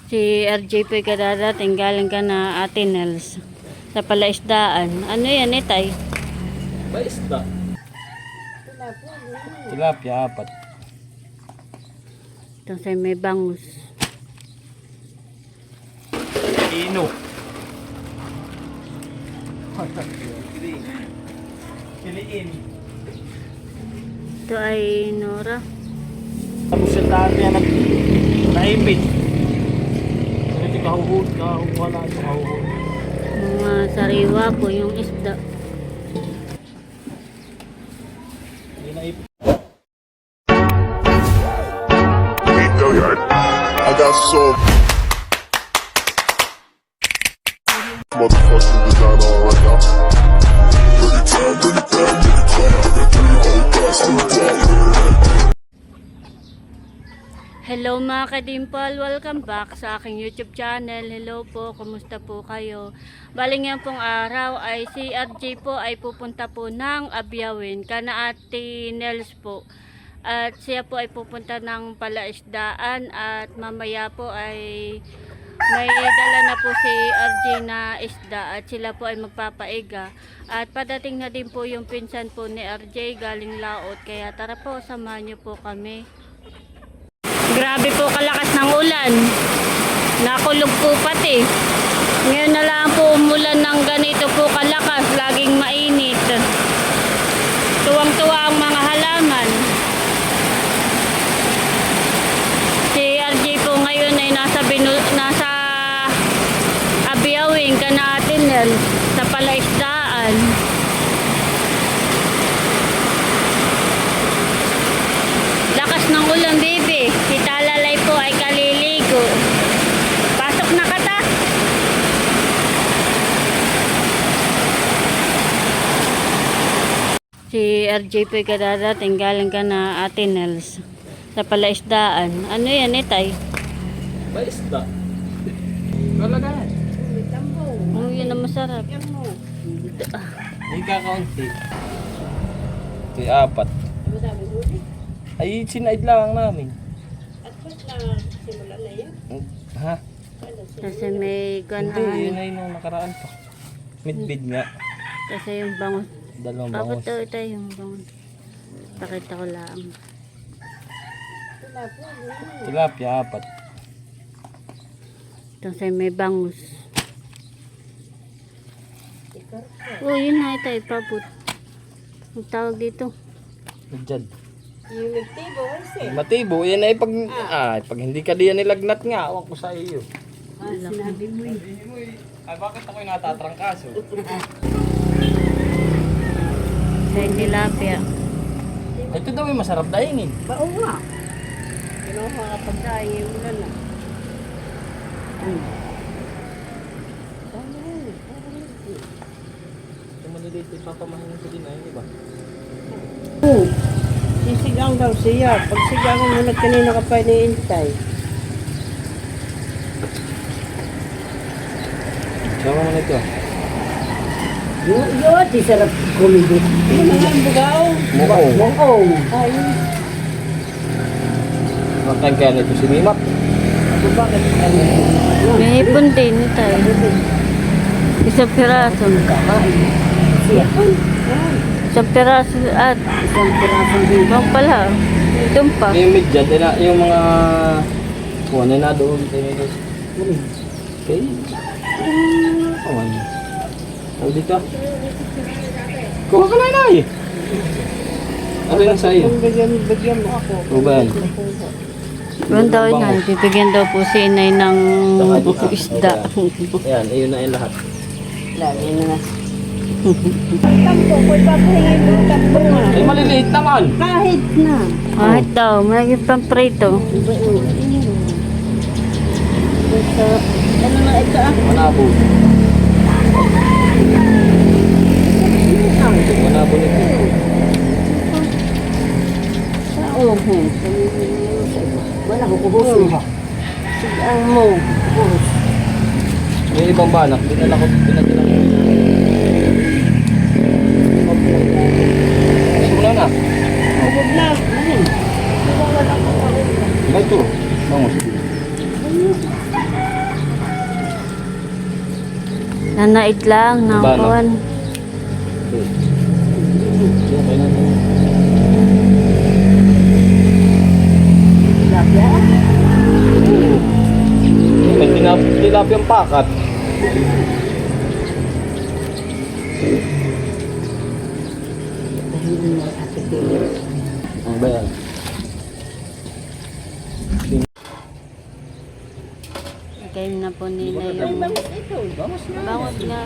Si RJ po'y kadadating galing ka na Ate Nels sa palaisdaan. Ano yan eh, tay? Paisda. Tilapia, apat. Ito sa may bangus. Ino. Kiliin. Ito ay Nora. Tapos yung daan niya naipit. Hindi kahuhod, wala ito kahuhod. Mga sariwa po yung isda. Hindi naipit. I got some motherfucking designer on right now. Bring it down, bring it down, bring it down. I got 3 whole blocks to the block. Hello mga kadimpal, welcome back sa aking YouTube channel. Hello po, kumusta po kayo? Bali ngayon pong araw ay si RJ po ay pupunta po ng Abyawin kana Ate Nels po. At siya po ay pupunta ng palaisdaan at mamaya po ay may dala na po si RJ na isda at sila po ay magpapaiga. At padating na din po yung pinsan po ni RJ galing laot, kaya tara po, samahan niyo po kami. Grabe po kalakas ng ulan. Nakulog po pati. Ngayon na lang po umulan ng ganito po kalakas. Laging mainit. Tuwang-tuwa ang mga halaman. Si RJ po ngayon ay nasa Abyawin kana Ate Nels sa palaisdaan. Lakas ng ulan, baby. Si Talalay po ay kaliligo. Pasok na kata. Si RJ po ay kadadating galing ka na Ate Nels sa palaisdaan. Ano yan eh, tay? Paisda. Kalagahan. Ano yun na masarap? Hindi kakaunti. Ito yung apat. Ay, sinaid lang namin. At ba't na simula na yan? Ha? Kasi may Hindi, ganahan. yun ay nung nakaraan pa. Midbid nga. Kasi yung bangus. Dalawang Bakit bangus. ito yung bangus? Pakita ko lang. Tilapia, apat. Ito sa may bangus. Oh, yun na ito, ipabot. Ang tawag dito. Diyan. Yung nagtibo, kasi. Matibo, yan ay pag, pag hindi ka diyan nilagnat nga, awak ko sa iyo. Sinabi mo eh. Ay, bakit ako'y natatrangkaso? Sa tilapia. Ito daw yung masarap daingin. Bao nga. Kinuha ka pagkain yung ulan na. Ito maliliit, ipapamahanin ko din ay, di ba? Oo. Sisigang daw siya. Pag sigangan mo na kanina ka pa iniintay. Sama mo na ito. Yun, di sarap kumigit. Ano na nga ang bugaw? Mukong. Mukong. Ayun. Makain kaya na ito si Mimak. Ako bakit? Ano? May hipon din ito eh. Isang piraso. Kakain. Siya. Isang piraso at Isang pirasong din. bang pala. Doon pa. Yung midyan, yung mga kung ano na doon. Okay. Awan. Tawag dito. Kuha ka na inay. Ano yung sa'yo? Bigyan mo ako. Ruben. Yun daw na, bibigyan daw po si inay ng isda. Ayan, ayun na yung lahat. Lagi na na. Tampo, kung papahingin mo, tampo nga. Ay, maliliit naman. Kahit na. Kahit daw, may pamprito. Ano na ito ah? Manabo. Manabo nito. Oo. Wala ko kubusin. Sigaan mo. Kubus. May ibang banak, dinala ko, pinadala ko. Simula na. Kubog na. Ayun. Wala ko. Ito, bangus. Nanait lang ng Ba, no? kuwan. Okay na to. May tilapiyang pakat. Ang ba yan? Game na po nila yung bangot nga.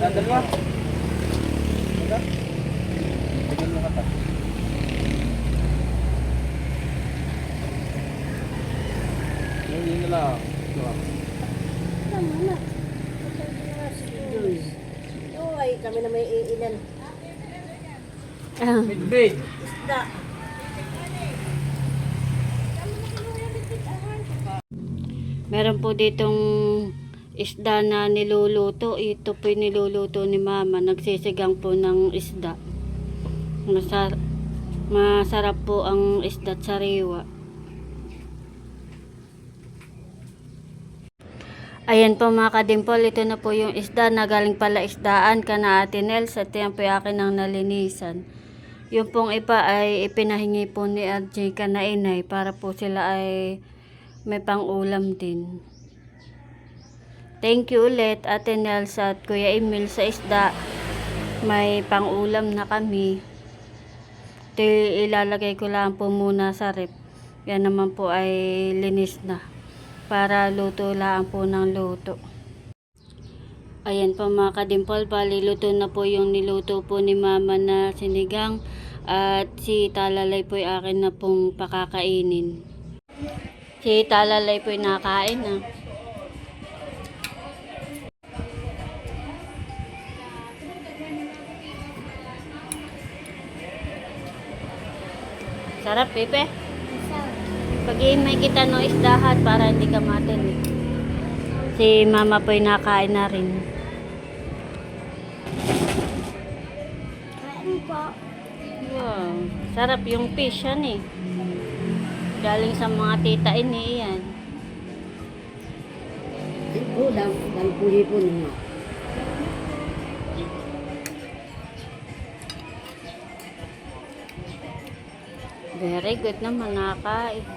Dalawa. Yun na lang. Ay, kami na may iilan. Midbay. Isda. Meron po ditong isda na niluluto. Ito po yung niluluto ni Mama. Nagsisigang po ng isda. Masarap po ang isda at sariwa. Ayan po mga kadimpol, ito na po yung isda na galing pala isdaan kana Ate Nels at yan po yung akin ang nalinisan. Yung pong iba ay ipinahingi po ni RJ kana inay para po sila ay may pang-ulam din. Thank you ulit Ate Nels at Kuya Emil sa isda. May pang-ulam na kami. Ito ilalagay ko lang po muna sa rep. Yan naman po ay linis na. Para luto lang po ng luto. Ayan po mga kadimpol, bali luto na po yung niluto po ni Mama na sinigang at si Talalay po yung akin na pong pakakainin. Si Talalay po yung nakain na. Sarap, Pepe. Pag-iimay kita no isdahat para hindi ka matinig. Si Mama po ay nakain na rin. Kain po. Wow, sarap yung fish yan eh. Galing sa mga tita ini yan. Ito, dahil po niya. Very good naman, nakain.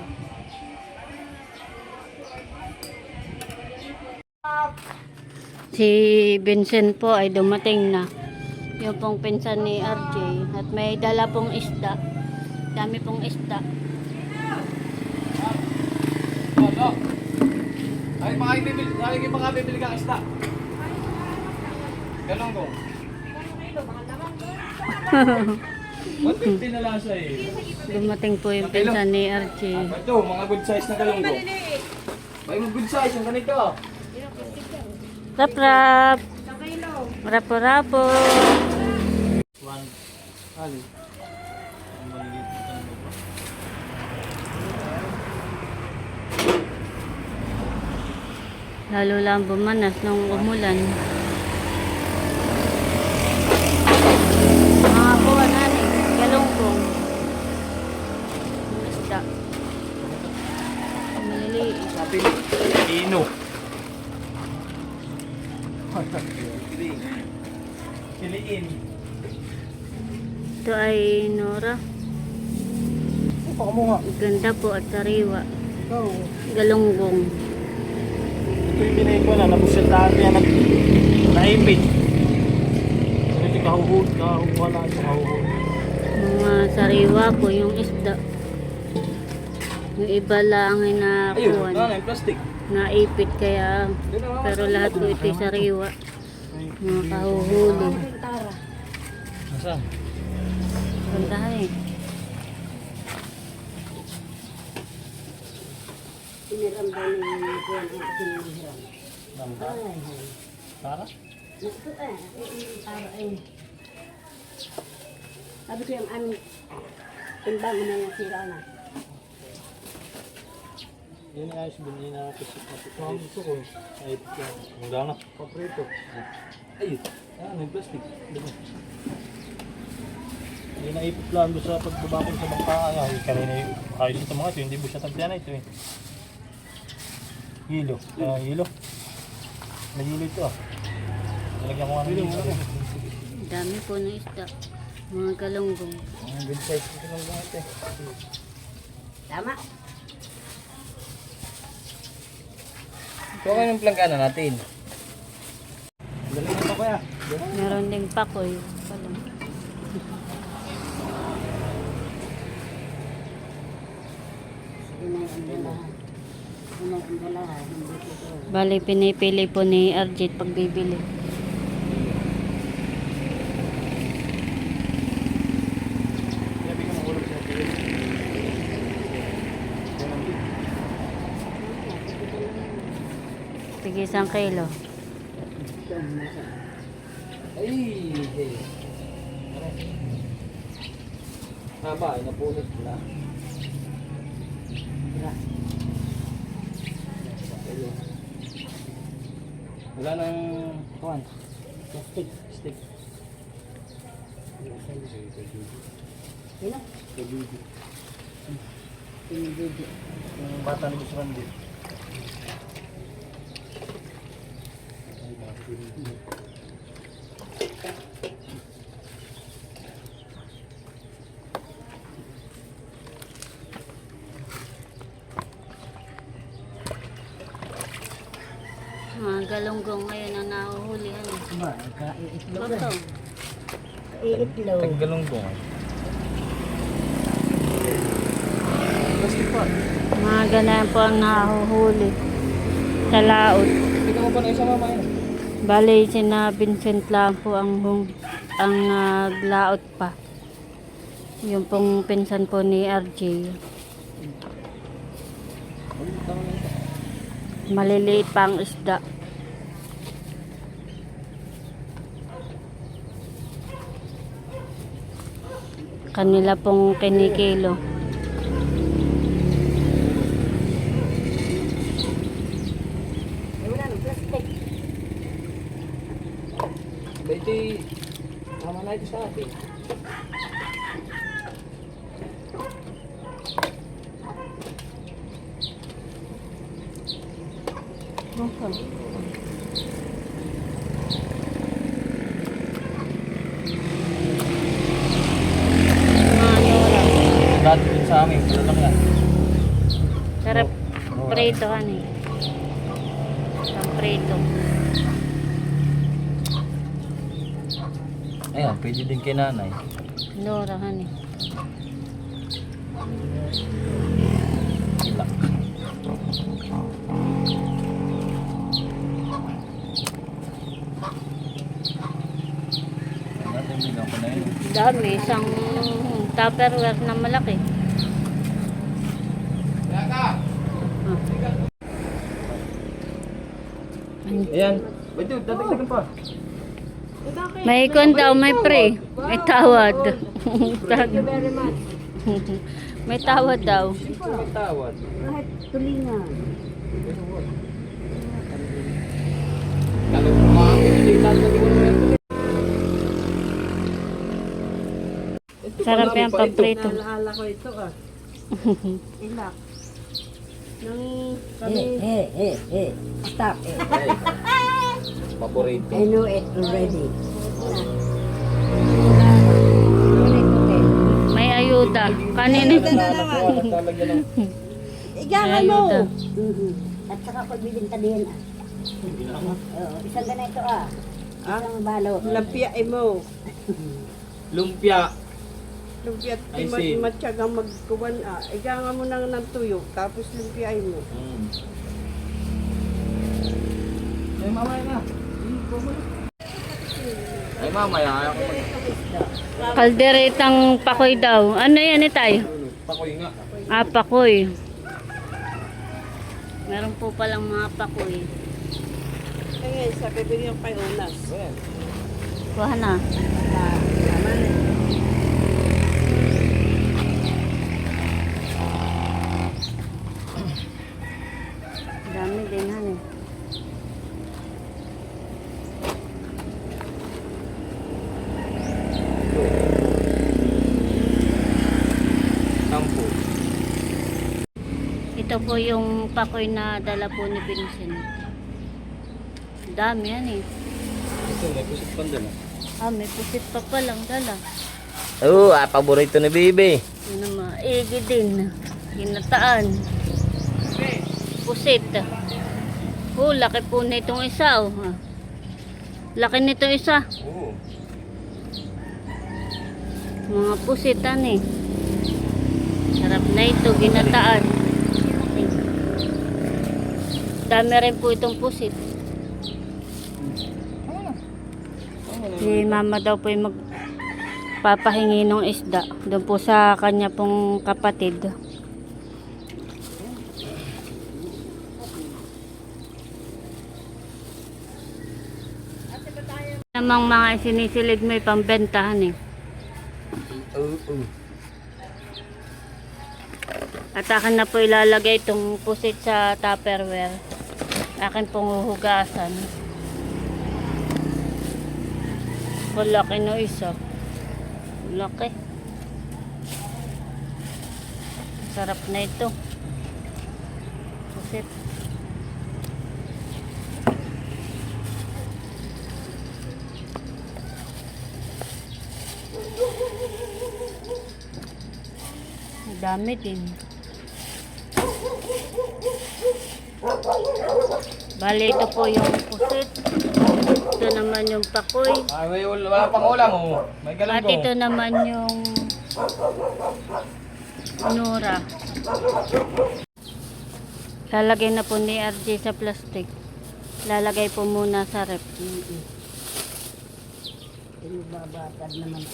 Si Vincent po ay dumating na. Yung pong pinsan ni RJ. At may dala pong isda. Dami pong isda. Ay, mga bibili ka isda. Ganun ko. 150 na lang siya eh. Dumating po yung pinsan ni RJ. Ito, mga good size na galunggo. May mga good size yung ganito. Rap rap. Rapo rapo. One. Ali. Lalo lang bumanas nung umulan. Mga kuha natin. Galunggong. Ang isda. Maliliit. Sabi Ino. Kiliin. Ito ay Nora. Baka mo nga. Ganda po at sariwa. Ikaw. Galunggong. Ito yung binay ko na. Nabusiltaan niya. Naipit. Ito kahuhod. Wala yung kahuhod. Mga sariwa po yung isda. Yung iba lang ay Ayun. nakuha. Yung plastic. Naipit kaya. Pero lahat po ito sariwa. Mga kahuhuli. Nasaan? Ganda eh. Siniram daw ni Kuya ang siniram. Nanda? Tara? Ito para eh. Sabi ko yung aming timbang na yung sira na. Yun yung ayos bilhin na pisik na pisik. Ang gusto ko. Ay, ang gana. Paprito. Ayun. May plastic. Hindi naipit lang doon sa pagbabakol sa bangka. Ay, kanina yung ayos sa mga ito. Hindi mo siya tagyan na ito eh. Hilo. Hilo. May hilo ito ah. Nalagyan ko nga ng hilo. Dami po ng isda. Mga galunggong. Ang good size ito lang ate. Tama. So kayo yung planggana natin. Dali na ito kuya. Meron ding pakoy. Pala. Bali, pinipili po ni Arjit pag bibili. Sabi ko makulog sa pili. Tig 1 kilo. Ay! Haba, napulot na. Wala nang kuhan. Stick. Stick. Yung bata ni Gusto Randy. Mga galunggong ngayon ang nahuhulihan. Ba, kaiitlog. Ito. Kaiitlog. Taggalonggong. Mga ganyan po ang nahuhuli sa laot. Hindi ka mo pa na isa mama yun. Bali, sina Vincent lang po ang laot pa. Yung pong pinsan po ni RJ. Maliliit pa ang isda. Kanila pong kinikilo. Wala nang plastic. Ito tama na ito sa atin. Dati din sa amin, wala lang yan. Sarap prito hani. Ang prito. Ayan, pwede din kay nanay. Nora hani. Ilak. Natin bilang ko na yun. Dami, isang tupperware na malaki. Ayan. Ito, dadagdagan pa. May ikon daw, may pre. May tawad. Thank you very much. May tawad daw. May tawad. Kahit tulingan. Kalau mga pinilitan ko din mo yan. Sarap yan paborito. Naalala ko ito ah. Ilak. Nang kami... Stop it. Paborito. I know it already. May ayuda. Kanina. Talagyan ng Igahan mo! Ayuda. At saka ko bilinta din ah. Oo, isang ganito ah. Isang balot. Lapiain mo. lumpia. Lumpia I see. matyagang magkuwan ah. Igahan mo nang ng tuyo. Tapos lumpiain mo. Ay, mamaya na. Ay, mamaya. Ayaw ko Kalderetang pakoy daw. Ano yan tayo? pakoy nga. Ah, pakoy. Meron po palang mga pakoy. Kaya sabi bigyan kay Unas. Ayan. Kuha na. Dami din hani. Sampo. Ito po yung pakoy na dala po ni Vincent. Dami yan eh. Ito, may pusit pa doon. May pusit pa palang dala. Oo, paborito ni Bibi. Yun naman, igi din. Ginataan. Pusit. Laki po nitong isa Laki nitong isa. Oo. Mga pusitan eh. Sarap na ito, ginataan. Dami rin po itong pusit. Si mama daw po yung magpapahingi ng isda. Doon po sa kanya pong kapatid. Namang mga sinisilid mo yung pambentahan eh. Oo. At akin na po ilalagay itong pusit sa Tupperware. Akin pong huhugasan. Laki no isa. Laki. Sarap na ito. Pusit. Dami din. Bale, ito po yung pusit. Ito naman yung pakoy. Ay, wala pang ulam oh. May At ito naman yung nura. Lalagay na po ni RJ sa plastic. Lalagay po muna sa rep. Babatad naman.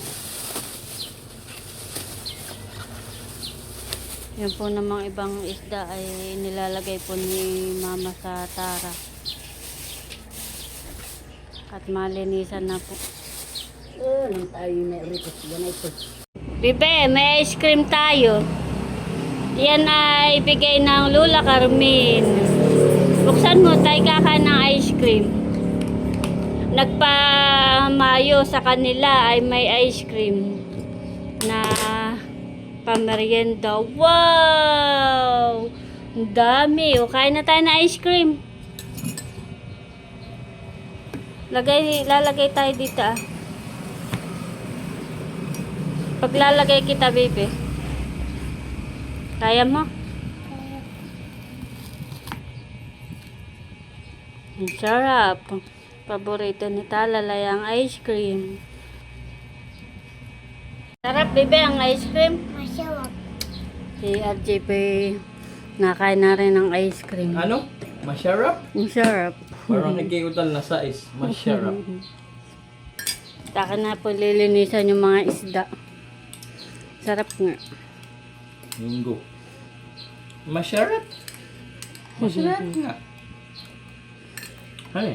Yan po namang ibang isda ay nilalagay po ni mama sa tara. At malinisan na po. Nang tayo may request ganito. Bibe, may ice cream tayo. Yan ay bigay ng Lula Carmen. Buksan mo, tayo kaka ng ice cream. Nagpamayo sa kanila ay may ice cream na pamerienda. Wow! Ang dami. Kain na tayo na ice cream. Lalagay tayo dito Paglalagay kita, baby. Kaya mo? Ang sarap. Paborito ni Talalay ang ice cream. Sarap, bebe, ang ice cream. Masarap. Si RJ pa nakain na rin ng ice cream. Ano? Masarap? Ang sarap. Parang nagkiutal na size. Masarap. Taka na po lilinisan yung mga isda. Sarap nga. Linggo. Masarap? Masarap nga. Ano